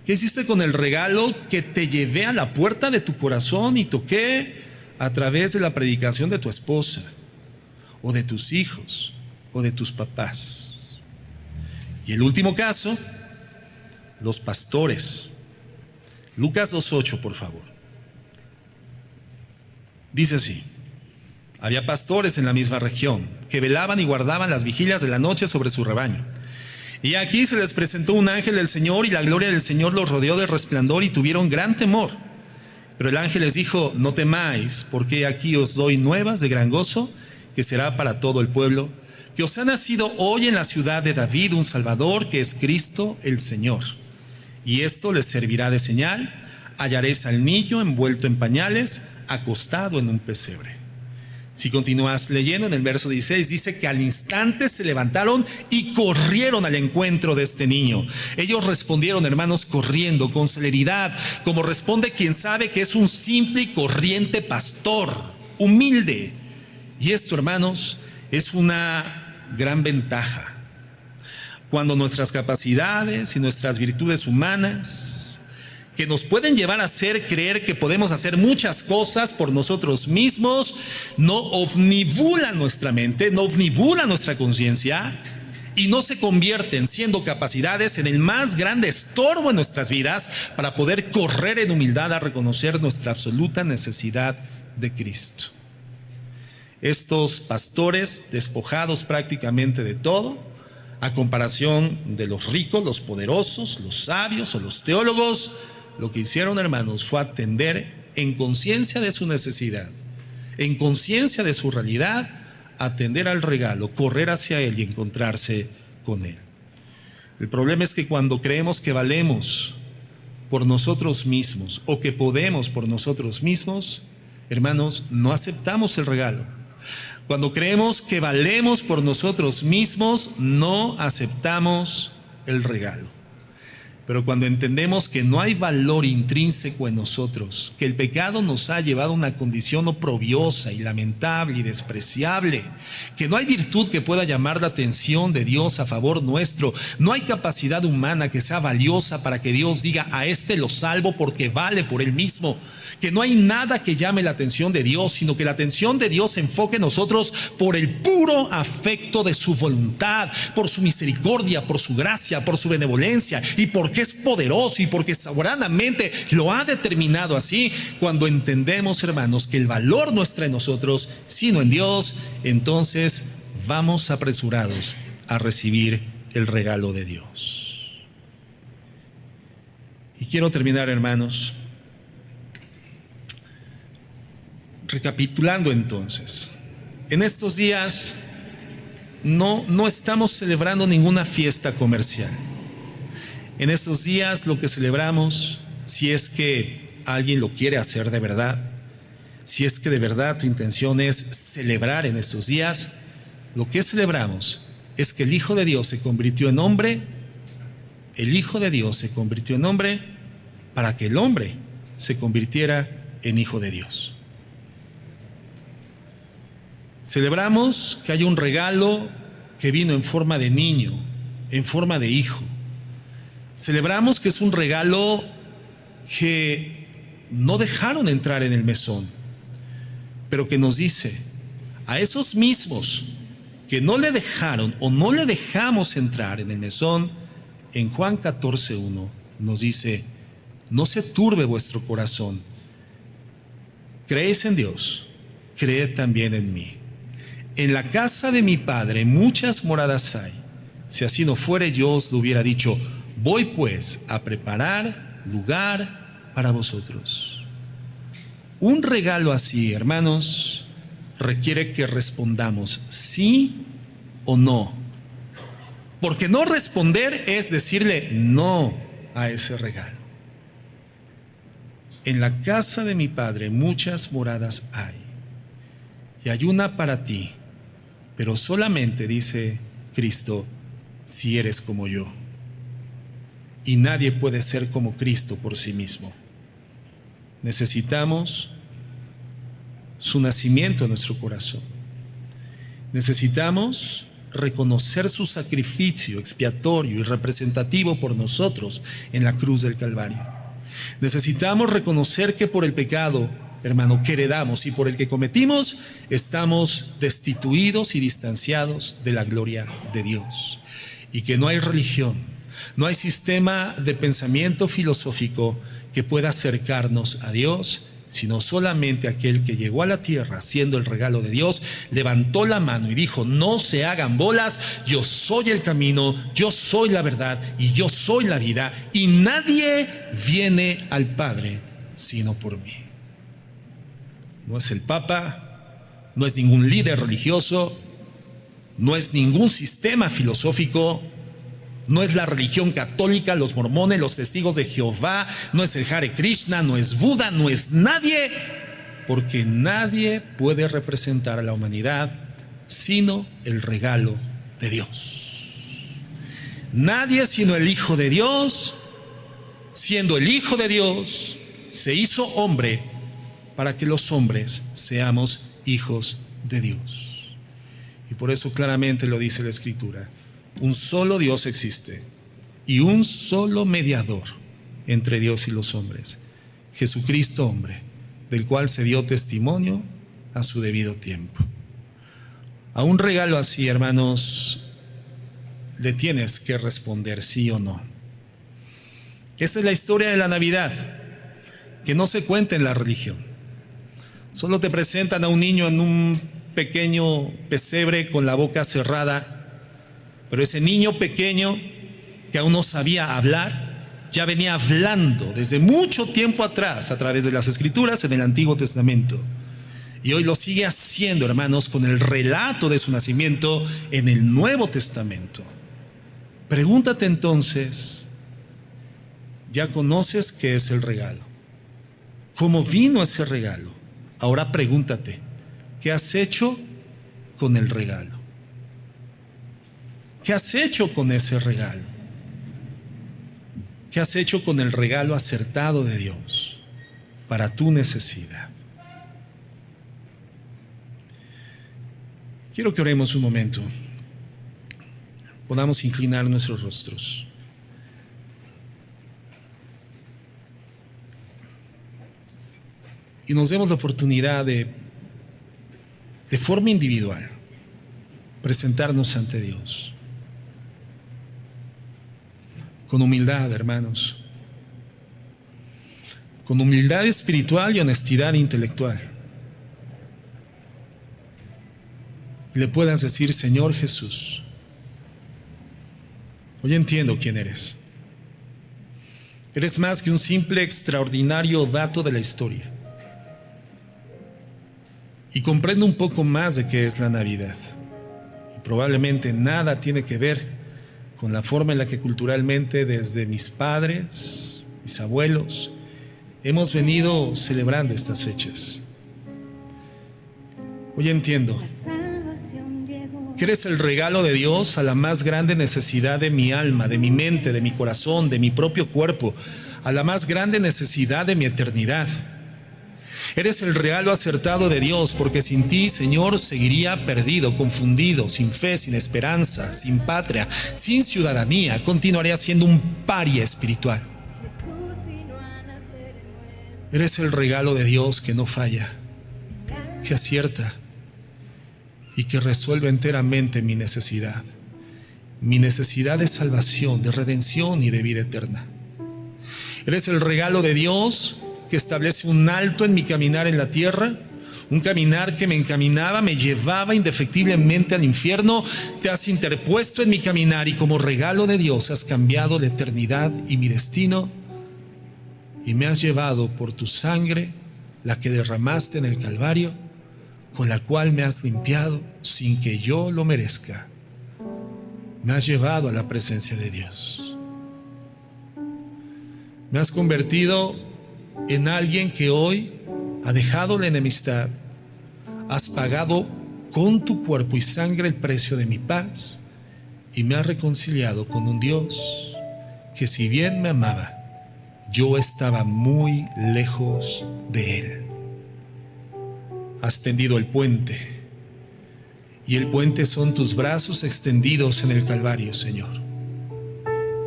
¿Qué hiciste con el regalo que te llevé a la puerta de tu corazón y toqué a través de la predicación de tu esposa, o de tus hijos, o de tus papás. Y el último caso, los pastores. Lucas 2:8, por favor. Dice así: había pastores en la misma región que velaban y guardaban las vigilias de la noche sobre su rebaño. Y aquí se les presentó un ángel del Señor, y la gloria del Señor los rodeó de resplandor, y tuvieron gran temor. Pero el ángel les dijo: no temáis, porque aquí os doy nuevas de gran gozo, que será para todo el pueblo, que os ha nacido hoy en la ciudad de David un Salvador, que es Cristo el Señor. Y esto les servirá de señal: hallaréis al niño envuelto en pañales, acostado en un pesebre. Si continúas leyendo en el verso 16, dice que al instante se levantaron y corrieron al encuentro de este niño. Ellos respondieron, hermanos, corriendo con celeridad, como responde quien sabe que es un simple y corriente pastor, humilde. Y esto, hermanos, es una gran ventaja. Cuando nuestras capacidades y nuestras virtudes humanas, que nos pueden llevar a hacer creer que podemos hacer muchas cosas por nosotros mismos, no omnibulan nuestra mente, no omnibulan nuestra conciencia, y no se convierten, siendo capacidades, en el más grande estorbo en nuestras vidas para poder correr en humildad a reconocer nuestra absoluta necesidad de Cristo. Estos pastores, despojados prácticamente de todo, a comparación de los ricos, los poderosos, los sabios o los teólogos, lo que hicieron, hermanos, fue atender en conciencia de su necesidad, en conciencia de su realidad, atender al regalo, correr hacia él y encontrarse con él. El problema es que cuando creemos que valemos por nosotros mismos o que podemos por nosotros mismos, hermanos, no aceptamos el regalo. Cuando creemos que valemos por nosotros mismos, no aceptamos el regalo. Pero cuando entendemos que no hay valor intrínseco en nosotros, que el pecado nos ha llevado a una condición oprobiosa y lamentable y despreciable, que no hay virtud que pueda llamar la atención de Dios a favor nuestro, no hay capacidad humana que sea valiosa para que Dios diga: a este lo salvo porque vale por él mismo, que no hay nada que llame la atención de Dios, sino que la atención de Dios se enfoque en nosotros por el puro afecto de su voluntad, por su misericordia, por su gracia, por su benevolencia, y porque es poderoso y porque soberanamente lo ha determinado así. Cuando entendemos, hermanos, que el valor no está en nosotros, sino en Dios, entonces vamos apresurados a recibir el regalo de Dios. Y quiero terminar, hermanos, recapitulando entonces. En estos días no estamos celebrando ninguna fiesta comercial. En estos días lo que celebramos, si es que alguien lo quiere hacer de verdad, si es que de verdad tu intención es celebrar en estos días, lo que celebramos es que el Hijo de Dios se convirtió en hombre. El Hijo de Dios se convirtió en hombre para que el hombre se convirtiera en hijo de Dios. Celebramos que hay un regalo que vino en forma de niño, en forma de hijo. Celebramos que es un regalo que no dejaron entrar en el mesón, pero que nos dice a esos mismos que no le dejaron o no le dejamos entrar en el mesón, en Juan 14:1 nos dice: no se turbe vuestro corazón, creéis en Dios, creed también en mí. En la casa de mi Padre muchas moradas hay. Si así no fuere, yo os lo hubiera dicho. Voy pues a preparar lugar para vosotros. Un regalo así, hermanos, requiere que respondamos sí o no. Porque no responder es decirle no a ese regalo. En la casa de mi Padre muchas moradas hay, y hay una para ti, pero solamente, dice Cristo, si eres como yo. Y nadie puede ser como Cristo por sí mismo. Necesitamos su nacimiento en nuestro corazón. Necesitamos reconocer su sacrificio expiatorio y representativo por nosotros en la cruz del Calvario. Necesitamos reconocer que por el pecado hermano, que heredamos y por el que cometimos, estamos destituidos y distanciados de la gloria de Dios. Y que no hay religión, no hay sistema de pensamiento filosófico que pueda acercarnos a Dios, sino solamente aquel que llegó a la tierra siendo el regalo de Dios, levantó la mano y dijo: no se hagan bolas, yo soy el camino, yo soy la verdad y yo soy la vida, y nadie viene al Padre sino por mí. No es el Papa, no es ningún líder religioso, no es ningún sistema filosófico, no es la religión católica, los mormones, los testigos de Jehová, no es el Hare Krishna, no es Buda, no es nadie, porque nadie puede representar a la humanidad sino el regalo de Dios. Nadie sino el Hijo de Dios, siendo el Hijo de Dios, se hizo hombre para que los hombres seamos hijos de Dios. Y por eso claramente lo dice la Escritura: un solo Dios existe y un solo mediador entre Dios y los hombres, Jesucristo hombre, del cual se dio testimonio a su debido tiempo. A un regalo así, hermanos, le tienes que responder sí o no. Esta es la historia de la Navidad, que no se cuenta en la religión. Solo te presentan a un niño en un pequeño pesebre con la boca cerrada, pero ese niño pequeño que aún no sabía hablar, ya venía hablando desde mucho tiempo atrás a través de las Escrituras en el Antiguo Testamento. Y hoy lo sigue haciendo, hermanos, con el relato de su nacimiento en el Nuevo Testamento. Pregúntate entonces, ¿ya conoces qué es el regalo? ¿Cómo vino ese regalo? Ahora pregúntate, ¿qué has hecho con el regalo? ¿Qué has hecho con ese regalo? ¿Qué has hecho con el regalo acertado de Dios para tu necesidad? Quiero que oremos un momento, podamos inclinar nuestros rostros. Y nos demos la oportunidad de forma individual, presentarnos ante Dios. Con humildad, hermanos. Con humildad espiritual y honestidad intelectual. Y le puedas decir: Señor Jesús, hoy entiendo quién eres. Eres más que un simple, extraordinario dato de la historia. Y comprendo un poco más de qué es la Navidad. Y probablemente nada tiene que ver con la forma en la que culturalmente desde mis padres, mis abuelos, hemos venido celebrando estas fechas. Hoy entiendo que eres el regalo de Dios a la más grande necesidad de mi alma, de mi mente, de mi corazón, de mi propio cuerpo, a la más grande necesidad de mi eternidad. Eres el regalo acertado de Dios, porque sin ti, Señor, seguiría perdido, confundido, sin fe, sin esperanza, sin patria, sin ciudadanía. Continuaría siendo un paria espiritual. Eres el regalo de Dios que no falla, que acierta y que resuelve enteramente mi necesidad de salvación, de redención y de vida eterna. Eres el regalo de Dios que establece un alto en mi caminar en la tierra, un caminar que me encaminaba, me llevaba indefectiblemente al infierno. Te has interpuesto en mi caminar y como regalo de Dios has cambiado la eternidad y mi destino, y me has llevado por tu sangre, la que derramaste en el Calvario, con la cual me has limpiado sin que yo lo merezca. Me has llevado a la presencia de Dios. Me has convertido en alguien que hoy ha dejado la enemistad. Has pagado con tu cuerpo y sangre el precio de mi paz y me has reconciliado con un Dios que, si bien me amaba, yo estaba muy lejos de Él. Has tendido el puente, y el puente son tus brazos extendidos en el Calvario, Señor.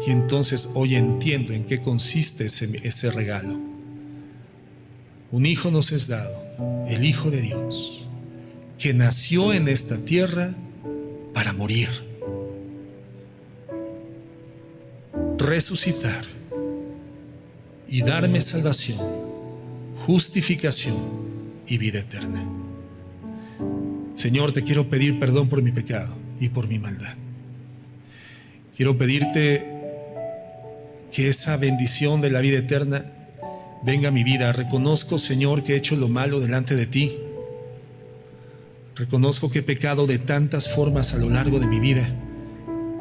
Y entonces hoy entiendo en qué consiste ese regalo. un hijo nos es dado, el Hijo de Dios, que nació en esta tierra para morir, resucitar y darme salvación, justificación y vida eterna. Señor, te quiero pedir perdón por mi pecado y por mi maldad. Quiero pedirte que esa bendición de la vida eterna venga a mi vida. Reconozco, Señor, que he hecho lo malo delante de ti. Reconozco que he pecado de tantas formas a lo largo de mi vida,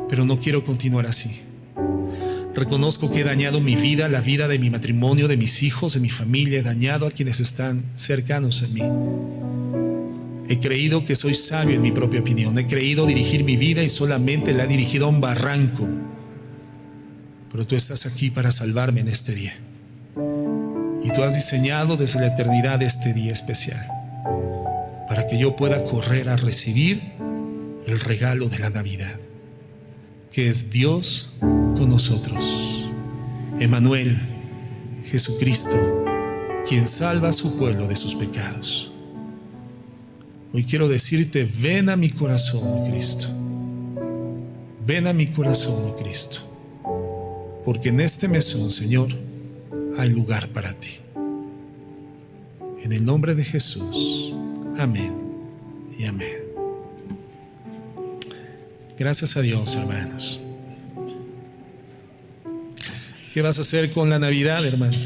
pero no quiero continuar así. Reconozco que he dañado mi vida, la vida de mi matrimonio, de mis hijos, de mi familia. He dañado a quienes están cercanos a mí. He creído que soy sabio en mi propia opinión. He creído dirigir mi vida y solamente la he dirigido a un barranco. Pero tú estás aquí para salvarme en este día. Y tú has diseñado desde la eternidad este día especial para que yo pueda correr a recibir el regalo de la Navidad, que es Dios con nosotros, Emmanuel, Jesucristo, quien salva a su pueblo de sus pecados. Hoy quiero decirte: ven a mi corazón, oh Cristo. Ven a mi corazón, oh Cristo, porque en este mesón, Señor, hay lugar para ti. En el nombre de Jesús, amén y amén. Gracias a Dios, hermanos. ¿Qué vas a hacer con la Navidad, hermano?